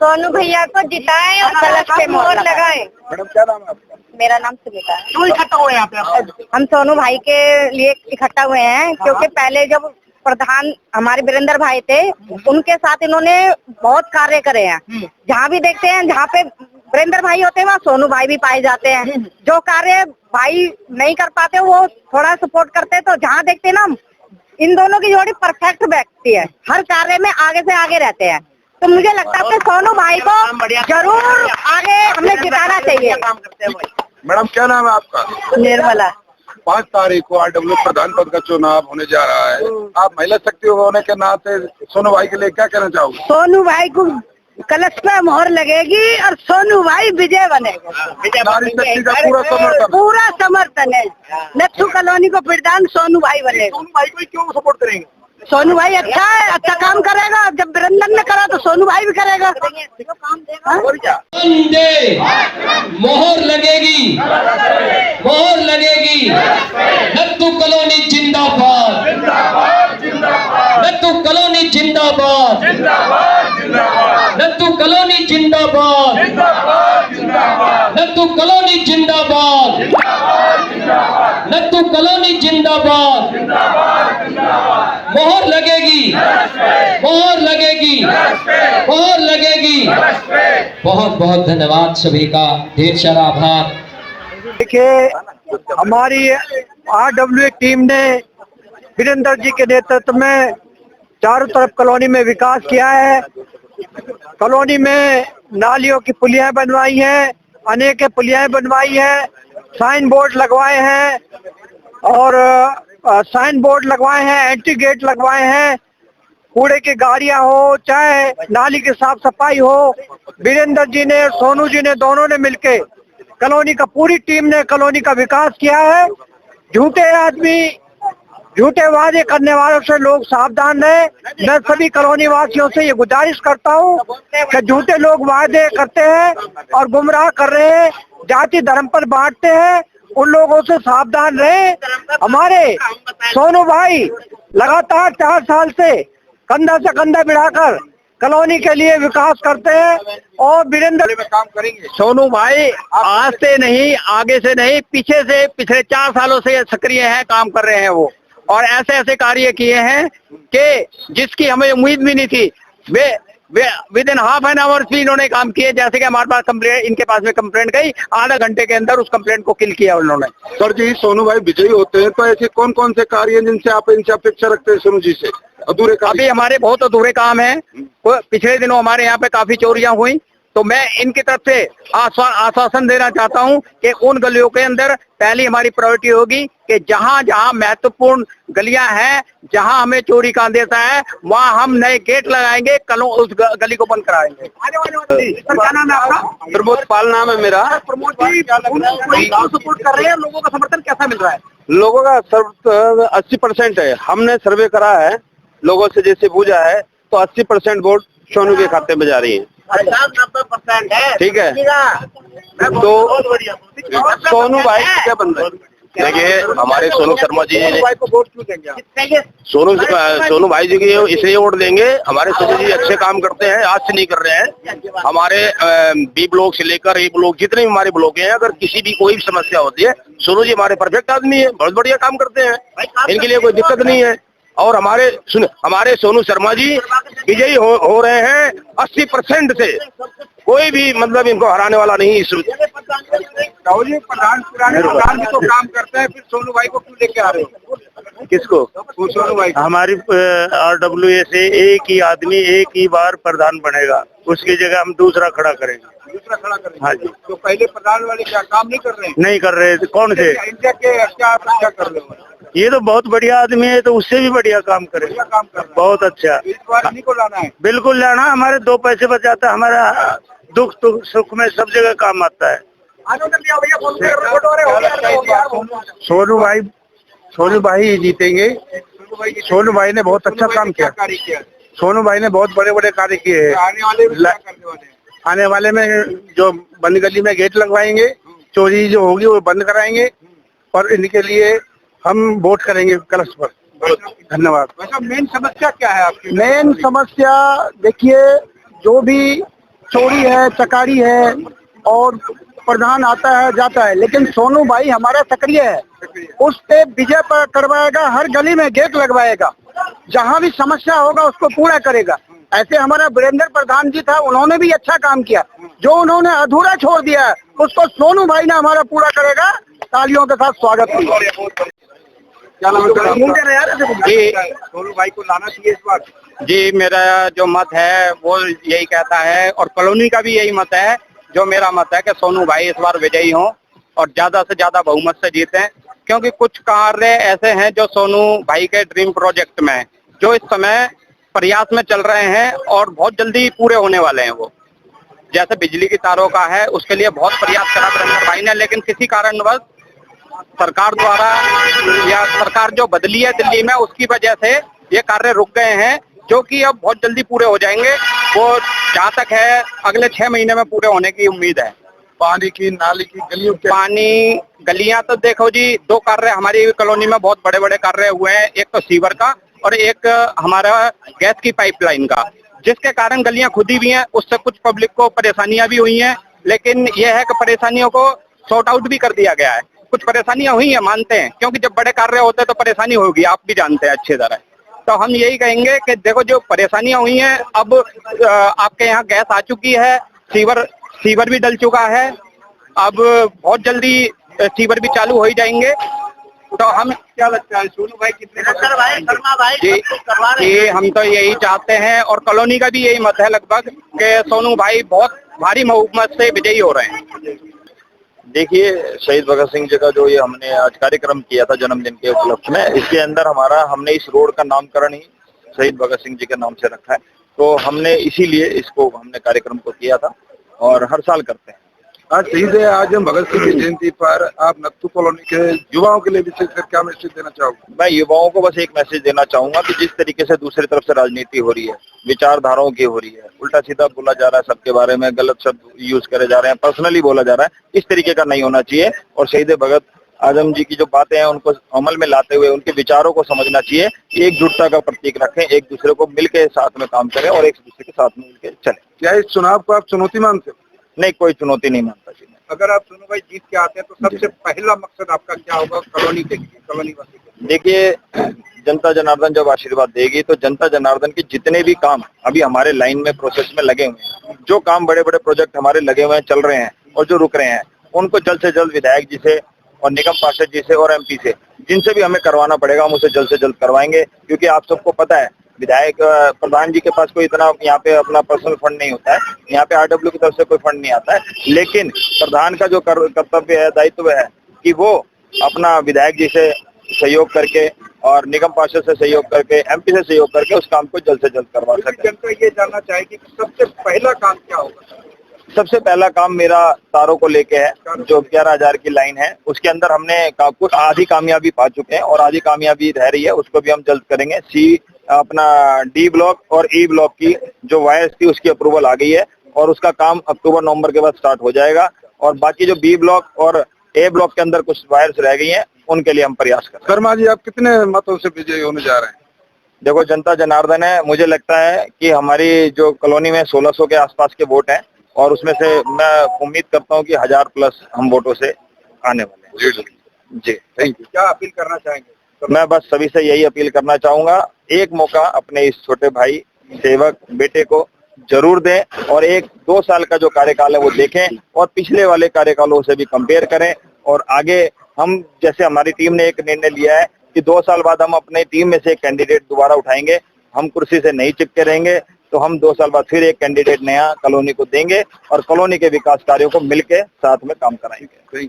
सोनू भैया को जिताएं और कलश पे मोहर लगाएं। मैडम क्या नाम है आपका? मेरा नाम सुनीता है। क्यों इकट्ठा हुए यहाँ पे? हम सोनू भाई के लिए इकट्ठा हुए हैं क्योंकि पहले जब प्रधान हमारे वीरेंद्र भाई थे, उनके साथ इन्होंने बहुत कार्य करे हैं। जहाँ भी देखते हैं, जहाँ पे वीरेंद्र भाई होते हैं वहाँ सोनू भाई भी पाए जाते हैं। जो कार्य भाई नहीं कर पाते वो थोड़ा सपोर्ट करते हैं। तो जहाँ देखते हैं ना, इन दोनों की जोड़ी परफेक्ट बैठती है, हर कार्य में आगे से आगे रहते हैं। तो मुझे लगता है कि सोनू भाई को जरूर आगे हमें जिताना चाहिए। मैडम क्या नाम है आपका? निर्मला। 5 तारीख को RW प्रधान पद का चुनाव होने जा रहा है। आप महिला शक्ति होने के नाते सोनू भाई के लिए क्या कहना चाहोगे? सोनू भाई को कलश पे मोहर लगेगी और सोनू भाई विजय बनेगा। नारी शक्ति का पूरा समर्थन है। नथु कॉलोनी को प्रधान सोनू भाई बनेगा। सोनू भाई को क्यों सपोर्ट करेंगे? सोनू भाई अच्छा है, अच्छा काम करेगा। जब वीरेंद्र ने करा तो सोनू भाई भी करेगा। और क्या? मोहर लगेगी, मोहर लगेगी। नत्थु कॉलोनी जिंदाबाद, नत्थु कॉलोनी जिंदाबाद, नत्थु कॉलोनी जिंदाबाद, नत्थु कॉलोनी जिंदाबाद, नत्थु कॉलोनी जिंदाबाद। मोहर लगेगी, मोहर लगेगी, मोहर लगेगी। बहुत बहुत धन्यवाद सभी का, ढेर सारा आभार। देखिए, हमारी RW टीम ने वीरेंद्र जी के नेतृत्व में चारों तरफ कॉलोनी में विकास किया है। कॉलोनी में नालियों की पुलियां बनवाई हैं, अनेक पुलियां बनवाई है, साइन बोर्ड लगवाए हैं और साइन बोर्ड लगवाए हैं, एंट्री गेट लगवाए हैं। कूड़े की गाड़ियां हो चाहे नाली की साफ सफाई हो, वीरेंद्र जी ने सोनू जी ने दोनों ने मिलके कॉलोनी का, पूरी टीम ने कॉलोनी का विकास किया है। झूठे आदमी, झूठे वादे करने वालों से लोग सावधान रहे। मैं सभी कॉलोनी वासियों से ये गुजारिश करता हूँ कि झूठे लोग वादे करते हैं और गुमराह कर रहे हैं, जाति धर्म पर बांटते हैं, उन लोगों से सावधान रहे। हमारे सोनू भाई लगातार 4 साल से कंधा से कंधा मिलाकर कॉलोनी के लिए विकास करते हैं और वीरेंद्र में काम करेंगे। सोनू भाई आज से नहीं, आगे से नहीं, पीछे से पिछले 4 सालों से सक्रिय है, काम कर रहे हैं वो, और ऐसे ऐसे कार्य किए हैं कि जिसकी हमें उम्मीद भी नहीं थी। Way with in half an hour भी इन्होंने काम किए। जैसे कि हमारे पास कंप्लेंट, इनके पास में कंप्लेंट गई, आधा घंटे के अंदर उस कंप्लेंट को किल किया उन्होंने। सर जी, सोनू भाई विजयी होते हैं तो ऐसे कौन कौन से कार्य हैं जिनसे आप इनसे अपेक्षा रखते हैं सोनू जी से? अधूरे काम? अभी हमारे बहुत अधूरे काम है। पिछले दिनों हमारे यहाँ पे काफी चोरियां हुई, तो मैं इनकी तरफ से आश्वासन देना चाहता हूं कि उन गलियों के अंदर पहली हमारी प्रायोरिटी होगी कि जहां जहां महत्वपूर्ण गलियां हैं, जहां हमें चोरी का अंदेशा है, वहां हम नए गेट लगाएंगे, उस गली को बंद कराएंगे। क्या नाम है आपका? प्रमोद पाल नाम है मेरा। प्रमोद जी, सपोर्ट कर रहे हैं, लोगों का समर्थन कैसा मिल रहा है? लोगों का 80% है। हमने सर्वे करा है, लोगों से जैसे पूछा है तो 80% वोट सोनू के खाते में जा रही है। 90% है। ठीक है, तो सोनू भाई क्या बन रहा है? देखिए, हमारे सोनू शर्मा जी ने भाई को वोट क्यों देंगे? सोनू भाई जी को इसलिए वोट देंगे, हमारे सोनू जी अच्छे काम करते हैं, आज से नहीं कर रहे हैं। हमारे बी ब्लॉक से लेकर ए ब्लॉक, जितने भी हमारे ब्लॉक हैं, अगर किसी भी कोई भी समस्या होती है, सोनू जी हमारे परफेक्ट आदमी है, बहुत बढ़िया काम करते हैं, इनके लिए कोई दिक्कत नहीं है। और हमारे सोनू शर्मा जी विजयी हो रहे हैं 80% से। कोई भी मतलब इनको हराने वाला नहीं। इस राहुल जी, पुराने प्रधान भी तो काम करते हैं, फिर सोनू भाई को क्यों लेके आ रहे हो? किसको? सोनू भाई। हमारी RWA से एक ही आदमी एक ही बार प्रधान बनेगा, उसकी जगह हम दूसरा खड़ा करेंगे। दूसरा खड़ा करेंगे? हाँ जी। तो पहले प्रधान वाले क्या काम नहीं कर रहे हैं? नहीं कर रहे। कौन से? इंडिया के क्या कर रहे हो? ये तो बहुत बढ़िया आदमी है, तो उससे भी बढ़िया काम करेगा। बढ़िया काम कर रहे हैं। बहुत अच्छा। इस बार इन्हीं को लाना है? बिल्कुल लाना। हमारे 2 पैसे बचाता, हमारा दुख सुख में सब जगह काम आता है। सोनू भाई जीतेंगे। सोनू भाई ने बहुत अच्छा काम किया। सोनू भाई ने बहुत बड़े बड़े कार्य किए हैं। आने वाले में जो बंद गली में गेट लगवाएंगे, चोरी जो होगी वो बंद कराएंगे, और इनके लिए हम वोट करेंगे कलश पर। धन्यवाद। वैसा मेन समस्या क्या है आपकी? मेन समस्या देखिए, जो भी चोरी है, चकारी है और प्रधान आता है जाता है, लेकिन सोनू भाई हमारा सक्रिय है। उस पे विजय करवाएगा, हर गली में गेट लगवाएगा, जहाँ भी समस्या होगा उसको पूरा करेगा। ऐसे हमारा वीरेंद्र प्रधान जी था, उन्होंने भी अच्छा काम किया। जो उन्होंने अधूरा छोड़ दिया है उसको सोनू भाई ने हमारा पूरा करेगा। तालियों के साथ स्वागत कीजिए। क्या नाम है? जी सोनू भाई को लाना चाहिए इस बार। जी, मेरा जो मत है वो यही कहता है और कॉलोनी का भी यही मत है। जो मेरा मत है कि सोनू भाई इस बार विजयी हों और ज्यादा से ज्यादा बहुमत से जीतें, क्योंकि कुछ कार्य ऐसे हैं जो सोनू भाई के ड्रीम प्रोजेक्ट में जो इस समय प्रयास में चल रहे हैं और बहुत जल्दी पूरे होने वाले हैं। वो जैसे बिजली की तारों का है, उसके लिए बहुत प्रयास करा वीरेंद्र भाई ने, लेकिन किसी कारणवश सरकार द्वारा या सरकार जो बदली है दिल्ली में, उसकी वजह से ये कार्य रुक गए हैं, जो कि अब बहुत जल्दी पूरे हो जाएंगे। वो जहाँ तक है अगले 6 महीने में पूरे होने की उम्मीद है। पानी की, नाली की, गलियों के पानी, गलियां तो देखो जी, 2 कार्य हमारी कॉलोनी में बहुत बड़े बड़े कार्य हुए हैं। एक तो सीवर का और एक हमारा गैस की पाइपलाइन का, जिसके कारण गलियां खुदी भी हैं। उससे कुछ पब्लिक को परेशानियां भी हुई हैं, लेकिन यह है कि परेशानियों को सॉर्ट आउट भी कर दिया गया है। कुछ परेशानियां हुई हैं, मानते हैं, क्योंकि जब बड़े कार्य होते हैं तो परेशानी होगी, आप भी जानते हैं अच्छी तरह। तो हम यही कहेंगे कि देखो, जो परेशानियां हुई हैं, अब आपके यहाँ गैस आ चुकी है, सीवर भी डल चुका है, अब बहुत जल्दी सीवर भी चालू हो ही जाएंगे। तो हम, क्या लगता है सोनू भाई कितने जी हम तो यही चाहते हैं और कॉलोनी का भी यही मत है लगभग कि सोनू भाई बहुत भारी बहुमत से विजयी हो रहे हैं। देखिए, शहीद भगत सिंह जी का जो ये हमने आज कार्यक्रम किया था जन्मदिन के उपलक्ष्य में, इसके अंदर हमने इस रोड का नामकरण ही शहीद भगत सिंह जी के नाम से रखा है। तो हमने इसीलिए हमने कार्यक्रम को किया था और हर साल करते हैं। आज शहीद आजम भगत सिंह की जयंती पर आप नत्थू कॉलोनी के युवाओं के लिए विशेषकर क्या मैसेज देना चाहोगे? मैं युवाओं को बस एक मैसेज देना चाहूंगा कि जिस तरीके से दूसरी तरफ से राजनीति हो रही है, विचारधाराओं की हो रही है, उल्टा सीधा बोला जा रहा है, सबके बारे में गलत शब्द यूज करे जा रहे हैं, पर्सनली बोला जा रहा है, इस तरीके का नहीं होना चाहिए। और शहीद भगत आजम जी की जो बातें हैं उनको अमल में लाते हुए उनके विचारों को समझना चाहिए। एकजुटता का प्रतीक रखें, एक दूसरे को मिलकर साथ में काम करें और एक दूसरे के साथ में मिलकर चलें। क्या इस चुनाव को आप चुनौती मानते हो? नहीं, कोई चुनौती नहीं मानता जी। अगर आप सोनू भाई जीत के आते हैं तो सबसे पहला मकसद आपका क्या होगा कॉलोनी के लिए, कॉलोनी वासी के लिए? देखिए, जनता जनार्दन जब आशीर्वाद देगी तो जनता जनार्दन के जितने भी काम अभी हमारे लाइन में प्रोसेस में लगे हुए हैं, जो काम बड़े बड़े प्रोजेक्ट हमारे लगे हुए हैं, चल रहे हैं और जो रुक रहे हैं, उनको जल्द से जल्द विधायक जी से और निगम पार्षद जी से और MP से, जिनसे भी हमें करवाना पड़ेगा, हम उसे जल्द से जल्द करवाएंगे। क्योंकि आप सबको पता है, विधायक प्रधान जी के पास कोई इतना यहाँ पे अपना पर्सनल फंड नहीं होता है, यहाँ पे RW की तरफ से कोई फंड नहीं आता है, लेकिन प्रधान का जो कर्तव्य है, दायित्व है कि वो अपना विधायक जी से सहयोग करके और निगम पार्षद से सहयोग करके, MP से सहयोग करके उस काम को जल्द से जल्द करवा सके। जनता ये जानना चाहेगी कि सबसे पहला काम क्या होगा? सबसे पहला काम मेरा तारों को लेके है, जो 11,000 की लाइन है, उसके अंदर हमने कुछ आधी कामयाबी पा चुके हैं और आधी कामयाबी रह रही है, उसको भी हम जल्द करेंगे। अपना D ब्लॉक और E ब्लॉक की जो वायर्स थी उसकी अप्रूवल आ गई है और उसका काम अक्टूबर-नवंबर के बाद स्टार्ट हो जाएगा। और बाकी जो B ब्लॉक और A ब्लॉक के अंदर कुछ वायर्स रह गई हैं, उनके लिए हम प्रयास कर रहे हैं। शर्मा जी, आप कितने मतों से विजयी होने जा रहे हैं? देखो, जनता जनार्दन है, मुझे लगता है कि हमारी जो कॉलोनी में 1600 के आसपास के वोट हैं और उसमें से मैं उम्मीद करता हूँ कि 1000 प्लस हम वोटों से आने वाले हैं। जी, थैंक यू। क्या अपील करना चाहेंगे? मैं बस सभी से यही अपील करना चाहूंगा, एक मौका अपने इस छोटे भाई सेवक बेटे को जरूर दें और 1-2 साल का जो कार्यकाल है वो देखें और पिछले वाले कार्यकालों से भी कंपेयर करें। और आगे हम, जैसे हमारी टीम ने एक निर्णय लिया है कि 2 साल बाद हम अपने टीम में से एक कैंडिडेट दोबारा उठाएंगे, हम कुर्सी से नहीं चिपके रहेंगे, तो हम 2 साल बाद फिर एक कैंडिडेट नया कॉलोनी को देंगे और कॉलोनी के विकास कार्यों को मिलकर साथ में काम कराएंगे।